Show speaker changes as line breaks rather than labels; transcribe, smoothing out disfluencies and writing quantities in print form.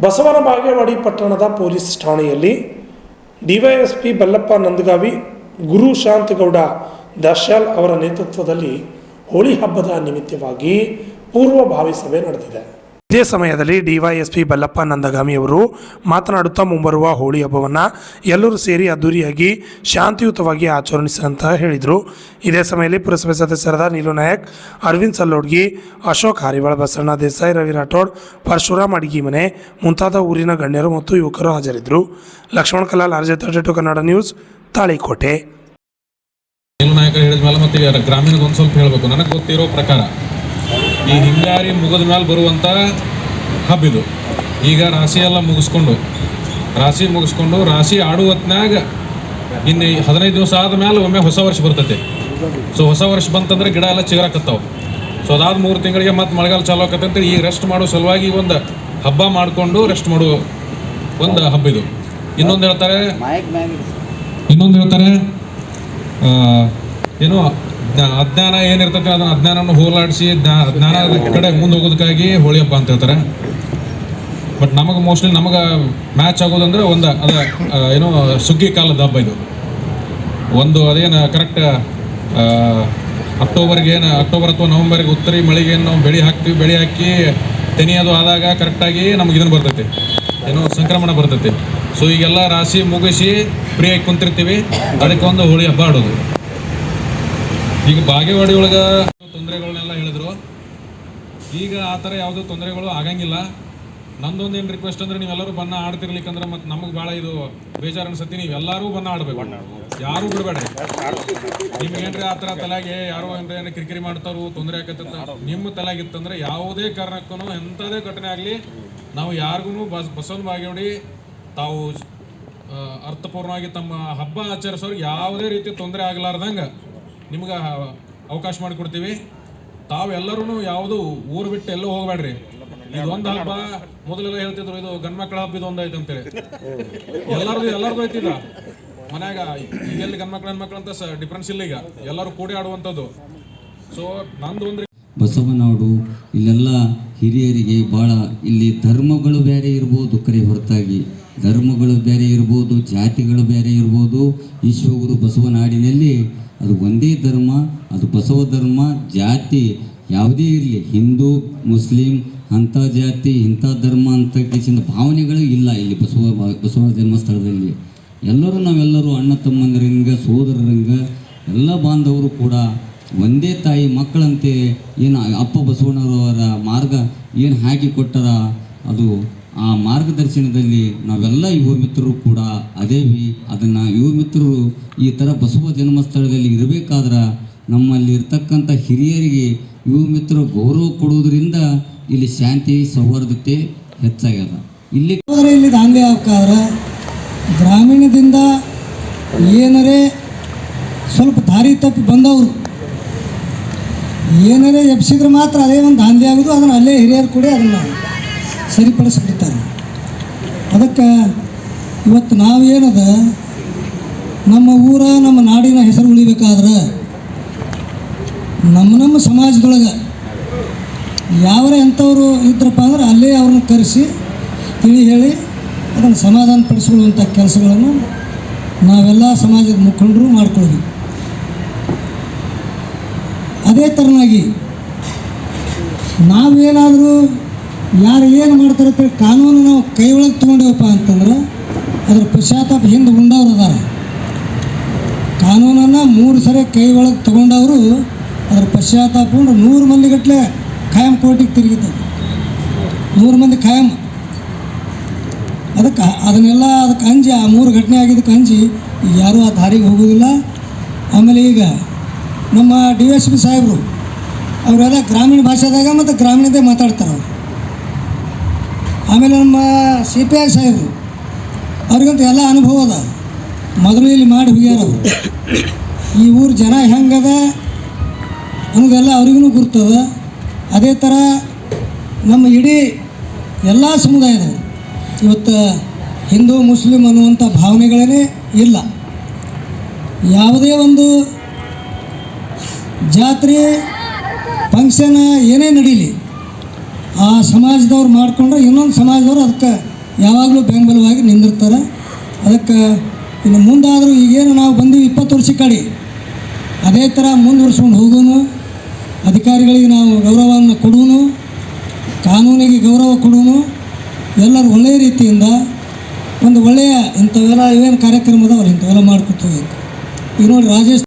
ಬಸವನ ಬಾಗೇವಾಡಿ ಪಟ್ಟಣದ ಪೊಲೀಸ್ ಠಾಣೆಯಲ್ಲಿ ಡಿವೈಎಸ್ಪಿ ಬಲ್ಲಪ್ಪ ನಂದಗಾವಿ, ಗುರು ಶಾಂತಗೌಡ ದಾಶ್ಯಾಲ್ ಅವರ ನೇತೃತ್ವದಲ್ಲಿ ಹೋಳಿ ಹಬ್ಬದ ನಿಮಿತ್ತವಾಗಿ ಪೂರ್ವಭಾವಿ ಸಭೆ ನಡೆದಿದೆ. ಇದೇ ಸಮಯದಲ್ಲಿ ಡಿವೈಎಸ್ಪಿ ಬಲ್ಲಪ್ಪ ನಂದಗಾಮಿ ಅವರು ಮಾತನಾಡುತ್ತಾ ಮುಂಬರುವ ಹೋಳಿ ಹಬ್ಬವನ್ನು ಎಲ್ಲರೂ ಸೇರಿ ಅದ್ದೂರಿಯಾಗಿ ಶಾಂತಿಯುತವಾಗಿ ಆಚರಿಸಂತ ಹೇಳಿದರು. ಇದೇ ಸಮಯದಲ್ಲಿ ಪುರಸಭೆ ಸದಸ್ಯರಾದ ನೀಲು ನಾಯಕ್, ಅರವಿಂದ್ ಸಲ್ಲೋಡ್ಗಿ, ಅಶೋಕ್ ಹಾರಿವಾಳ, ಬಸಣ್ಣ ದೇಸಾಯಿ, ರವಿ ರಾಠೋಡ್, ಪರಶುರಾಮ್ ಅಡಿಗಿಮನೆ ಮುಂತಾದ ಊರಿನ ಗಣ್ಯರು ಮತ್ತು ಯುವಕರು ಹಾಜರಿದ್ದರು. Lakshman Kalal, RJ32 Kannada news, Talikote.
ನೀಲು ನಾಯಕರು ಹೇಳಿದ ಮೇಲೆ ಮತ್ತೆ ಗ್ರಾಮೀಣದ ಒಂದು ಸ್ವಲ್ಪ ಹೇಳಬೇಕು. ನನಗೆ ಗೊತ್ತಿರೋ ಪ್ರಕಾರ ಈ ಹಿಂಗಾರಿ ಮುಗಿದ ಮೇಲೆ ಬರುವಂಥ ಹಬ್ಬ ಇದು. ಈಗ ರಾಶಿ ಎಲ್ಲ ಮುಗಿಸ್ಕೊಂಡು ರಾಶಿ ಆಡುವ ಹೊತ್ನಾಗ ಇನ್ನು 15 ದಿವಸ ಆದಮೇಲೆ ಒಮ್ಮೆ ಹೊಸ ವರ್ಷ ಬರ್ತೈತೆ. ಸೊ ಹೊಸ ವರ್ಷ ಬಂತಂದ್ರೆ ಗಿಡ ಎಲ್ಲ ಚಿಗುರಾಕತ್ತಾವೆ. ಸೊ ಅದಾದ 3 ತಿಂಗಳಿಗೆ ಮತ್ತೆ ಮಳೆಗಾಲ ಚಾಲು ಆಕತ್ತೆ ಅಂತೇಳಿ ಈಗ ರೆಸ್ಟ್ ಮಾಡೋ ಸಲುವಾಗಿ ಒಂದು ಹಬ್ಬ ಮಾಡಿಕೊಂಡು ರೆಸ್ಟ್ ಮಾಡುವ ಒಂದು ಹಬ್ಬ ಇದು. ಇನ್ನೊಂದು ಹೇಳ್ತಾರೆ ಏನು ಅಜ್ಞಾನ ಏನಿರ್ತೈತೆ ಅದನ್ನು ಅಜ್ಞಾನವನ್ನು ಹೋಲಾಡಿಸಿ ಜ್ಞಾನದ ಕಡೆ ಮುಂದೆ ಹೋಗೋದಕ್ಕಾಗಿ ಹೋಳಿ ಹಬ್ಬ ಅಂತ ಹೇಳ್ತಾರೆ. ಬಟ್ ನಮಗೆ ಮೋಸ್ಟ್ಲಿ ನಮಗೆ ಮ್ಯಾಚ್ ಆಗೋದಂದ್ರೆ ಏನೋ ಸುಗ್ಗಿ ಕಾಲದ ಹಬ್ಬ ಇದು. ಅದೇನು ಕರೆಕ್ಟ್ ಅಕ್ಟೋಬರ್ ಅಥವಾ ನವಂಬರ್ಗೆ ಉತ್ತರಿ ಮಳೆಗೆ ನಾವು ಬೆಳೆ ಹಾಕಿ ತೆನೆಯೋದು ಆದಾಗ ಕರೆಕ್ಟಾಗಿ ನಮ್ಗೆ ಇದನ್ನು ಬರ್ತೈತಿ, ಏನೋ ಸಂಕ್ರಮಣ ಬರ್ತೈತಿ. ಸೊ ಈಗೆಲ್ಲ ರಾಶಿ ಮುಗಿಸಿ ಫ್ರೀ ಆಗಿ ಕುಂತಿರ್ತೀವಿ, ಅದಕ್ಕೆ ಒಂದು ಹೋಳಿ ಹಬ್ಬ ಆಡೋದು. ಈಗ ಬಾಗೇವಾಡಿ ಒಳಗೆ ತೊಂದರೆಗಳನ್ನೆಲ್ಲ ಹೇಳಿದ್ರು. ಈಗ ಆ ಥರ ಯಾವುದೋ ತೊಂದರೆಗಳು ಆಗಂಗಿಲ್ಲ. ನಂದೊಂದು ಏನು ರಿಕ್ವೆಸ್ಟ್ ಅಂದರೆ, ನೀವೆಲ್ಲರೂ ಬಣ್ಣ ಆಡ್ತಿರ್ಲಿಕ್ಕಂದ್ರೆ ಮತ್ತು ನಮಗೆ ಭಾಳ ಇದು ಬೇಜಾರು ಅನ್ಸತ್ತಿ. ನೀವೆಲ್ಲರೂ ಬಣ್ಣ ಆಡಬೇಕು, ಯಾರೂ ಬಿಡಬೇಡ್ರಿ. ನಿಮ್ಗೇನ್ರಿ ಆ ಥರ ತಲೆಗೆ ಯಾರೋ ಏನ್ರಿ ಕಿರಿಕಿರಿ ಮಾಡ್ತಾರೋ ತೊಂದರೆ ಆಕತ್ತ ನಿಮ್ಮ ತಲೆಗಿತ್ತಂದ್ರೆ ಯಾವುದೇ ಕಾರಣಕ್ಕೂ ಎಂಥದೇ ಘಟನೆ ಆಗಲಿ ನಾವು ಯಾರಿಗೂ ಬಸವನ ಬಾಗೇವಾಡಿ ತಾವು ಅರ್ಥಪೂರ್ಣವಾಗಿ ತಮ್ಮ ಹಬ್ಬ ಆಚರಿಸೋರಿಗೆ ಯಾವುದೇ ರೀತಿ ತೊಂದರೆ ಆಗಲಾರ್ದಂಗೆ ನಿಮ್ಗೆ ಅವಕಾಶ ಮಾಡಿಕೊಡ್ತೀವಿ. ತಾವೆಲ್ಲರೂ ಯಾವುದು ಊರು ಬಿಟ್ಟು ಎಲ್ಲೂ ಹೋಗಬೇಡ್ರಿ. ಇದೊಂದು ಹಬ್ಬ ಮೊದಲೆಲ್ಲ ಹೇಳ್ತಿದ್ರು, ಇದು ಗಂಡ್ಮಕ್ಳ ಹಬ್ಬ ಇದೊಂದು ಐತೆ ಅಂತೇಳಿ. ಎಲ್ಲರದು ಐತಿದ ಮನ್ಯಾಗ. ಈಗೆಲ್ಲಿ ಗಂಡ್ಮಕ್ಳು ಹೆಣ್ಮಕ್ಳು ಅಂತ ಡಿಫ್ರೆನ್ಸ್ ಇಲ್ಲ. ಈಗ ಎಲ್ಲರೂ ಕೂಡಿ ಆಡುವಂಥದ್ದು. ಸೊ ನಂದು ಒಂದು
ಬಸವನಾಡು ಇಲ್ಲೆಲ್ಲ ಹಿರಿಯರಿಗೆ ಭಾಳ ಇಲ್ಲಿ ಧರ್ಮಗಳು ಬೇರೆ ಇರ್ಬೋದು, ಕರೆ ಹೊರತಾಗಿ ಧರ್ಮಗಳು ಬೇರೆ ಇರ್ಬೋದು, ಜಾತಿಗಳು ಬೇರೆ ಇರ್ಬೋದು. ವಿಶ್ವಗುರು ಬಸವನಾಡಿನಲ್ಲಿ ಅದು ಒಂದೇ ಧರ್ಮ, ಅದು ಬಸವ ಧರ್ಮ. ಜಾತಿ ಯಾವುದೇ ಇರಲಿ, ಹಿಂದೂ ಮುಸ್ಲಿಂ ಅಂಥ ಜಾತಿ ಇಂಥ ಧರ್ಮ ಅಂತ ಕಿಸಿದ ಭಾವನೆಗಳು ಇಲ್ಲ ಇಲ್ಲಿ ಬಸವ ಜನ್ಮಸ್ಥಳದಲ್ಲಿ. ನಾವೆಲ್ಲರೂ ಅಣ್ಣ ತಮ್ಮಂದರಂಗ ಸೋದರರಂಗ ಎಲ್ಲ ಬಾಂಧವರು ಕೂಡ ಒಂದೇ ತಾಯಿ ಮಕ್ಕಳಂತೆ ಏನು ಅಪ್ಪ ಬಸವಣ್ಣವರ ಮಾರ್ಗ ಏನು ಹಾಕಿ ಕೊಟ್ಟರ ಅದು ಆ ಮಾರ್ಗದರ್ಶನದಲ್ಲಿ ನಾವೆಲ್ಲ ಯುವ ಮಿತ್ರರು ಕೂಡ ಅದೇವಿ. ಅದನ್ನು ಯುವ ಮಿತ್ರರು ಈ ಥರ ಬಸವ ಜನ್ಮಸ್ಥಳದಲ್ಲಿ ಇರಬೇಕಾದ್ರೆ ನಮ್ಮಲ್ಲಿ ಇರ್ತಕ್ಕಂಥ ಹಿರಿಯರಿಗೆ ಯುವ ಮಿತ್ರರು ಗೌರವ ಕೊಡುವುದರಿಂದ ಇಲ್ಲಿ ಶಾಂತಿ ಸೌಹಾರ್ದತೆ ಹೆಚ್ಚಾಗ್ಯದ. ಇಲ್ಲಿ
ದಾಂಧಲೆ ಆಗ್ಬೇಕಾದ್ರೆ ಗ್ರಾಮೀಣದಿಂದ ಏನರೇ ಸ್ವಲ್ಪ ದಾರಿ ತಪ್ಪಿ ಬಂದವರು ಏನರೇ ಎಬ್ಸಿದ್ರೆ ಮಾತ್ರ ಅದೇ ಒಂದು ದಾಂಧಲೆ ಆಗೋದು. ಅದನ್ನು ಅಲ್ಲೇ ಹಿರಿಯರು ಕೂಡ ಅದನ್ನು ಸರಿಪಡಿಸ್ಬಿಡ್ತಾರೆ. ಅದಕ್ಕೆ ಇವತ್ತು ನಾವೇನದ ನಮ್ಮ ಊರ ನಮ್ಮ ನಾಡಿನ ಹೆಸರು ಉಳಿಬೇಕಾದ್ರೆ ನಮ್ಮ ಸಮಾಜದೊಳಗೆ ಯಾವರ ಎಂಥವ್ರು ಇದ್ರಪ್ಪ ಅಂದ್ರೆ ಅಲ್ಲೇ ಅವ್ರನ್ನ ಕರೆಸಿ ತಿಳಿ ಹೇಳಿ ಅದನ್ನು ಸಮಾಧಾನ ಪಡಿಸ್ಕೊಳ್ಳುವಂಥ ಕೆಲಸಗಳನ್ನು ನಾವೆಲ್ಲ ಸಮಾಜದ ಮುಖಂಡರು ಮಾಡ್ಕೊಳ್ಬೇಕು. ಅದೇ ಥರನಾಗಿ ನಾವೇನಾದರೂ ಯಾರು ಏನು ಮಾಡ್ತಾರೆ ಅಂತೇಳಿ ಕಾನೂನು ನಾವು ಕೈ ಒಳಗೆ ತೊಗೊಂಡೇವಪ್ಪ ಅಂತಂದ್ರೆ ಅದ್ರ ಪಶ್ಚಾತ್ತಾಪ ಹಿಂದೆ ಉಂಡವ್ರು ಅದಾರ. ಕಾನೂನನ್ನು 3 ಸರಿ ಕೈ ಒಳಗೆ ತೊಗೊಂಡವರು ಅದ್ರ ಪಶ್ಚಾತ್ತಾಪ ಉಂಡು 100 ಮಂದಿಗಟ್ಟಲೆ ಖಾಯಂ ಕೋರ್ಟಿಗೆ ತಿರುಗಿದ್ದಾರೆ. 100 ಮಂದಿ ಖಾಯಂ. ಅದಕ್ಕೆ ಅಂಜಿ ಆ 3 ಘಟನೆ ಆಗಿದ್ದಕ್ಕೆ ಅಂಜಿ ಯಾರೂ ಆ ದಾರಿಗೆ ಹೋಗೋದಿಲ್ಲ. ಆಮೇಲೆ ಈಗ ನಮ್ಮ DSP ಸಾಹೇಬರು ಅವರೆಲ್ಲ ಗ್ರಾಮೀಣ ಭಾಷೆದಾಗ ಮತ್ತು ಗ್ರಾಮೀಣದೇ ಮಾತಾಡ್ತಾರೆ ಅವರು. ಆಮೇಲೆ ನಮ್ಮ CPI ಸಾಹೇಬರು ಅವ್ರಿಗಂತೂ ಎಲ್ಲ ಅನುಭವ ಅದ, ಮೊದಲು ಇಲ್ಲಿ ಮಾಡಿ ಹೋಗ್ಯಾರವರು. ಈ ಊರು ಜನ ಹೆಂಗದ ಅನ್ನೋದೆಲ್ಲ ಅವ್ರಿಗೂ ಗುರ್ತದ. ಅದೇ ಥರ ನಮ್ಮ ಇಡೀ ಎಲ್ಲ ಸಮುದಾಯದವರು ಇವತ್ತು ಹಿಂದೂ ಮುಸ್ಲಿಂ ಅನ್ನುವಂಥ ಭಾವನೆಗಳೇ ಇಲ್ಲ. ಯಾವುದೇ ಒಂದು ಜಾತ್ರೆ ಫಂಕ್ಷನ್ ಏನೇ ನಡೀಲಿ ಆ ಸಮಾಜದವ್ರು ಮಾಡಿಕೊಂಡ್ರೆ ಇನ್ನೊಂದು ಸಮಾಜದವ್ರು ಅದಕ್ಕೆ ಯಾವಾಗಲೂ ಬೆಂಬಲವಾಗಿ ನಿಂದಿರ್ತಾರೆ. ಅದಕ್ಕೆ ಇನ್ನು ಮುಂದಾದರೂ ಈಗೇನು ನಾವು ಬಂದೀವಿ 20 ವರ್ಷ ಕಡೆ ಅದೇ ಥರ ಮುಂದುವರ್ಸ್ಕೊಂಡು ಹೋಗೋನು, ಅಧಿಕಾರಿಗಳಿಗೆ ನಾವು ಗೌರವವನ್ನು ಕೊಡೋನು, ಕಾನೂನಿಗೆ ಗೌರವ ಕೊಡೋನು, ಎಲ್ಲರೂ ಒಳ್ಳೆಯ ರೀತಿಯಿಂದ ಒಂದು ಒಳ್ಳೆಯ ಇಂಥವೆಲ್ಲ ಇವೇನು ಕಾರ್ಯಕ್ರಮ ಅದಾವಲ್ಲ ಇಂಥವೆಲ್ಲ ಮಾಡ್ಕೊತ ಹೋಗ್ಬೇಕು. ಈಗ ನೋಡಿ ರಾಜೇಶ್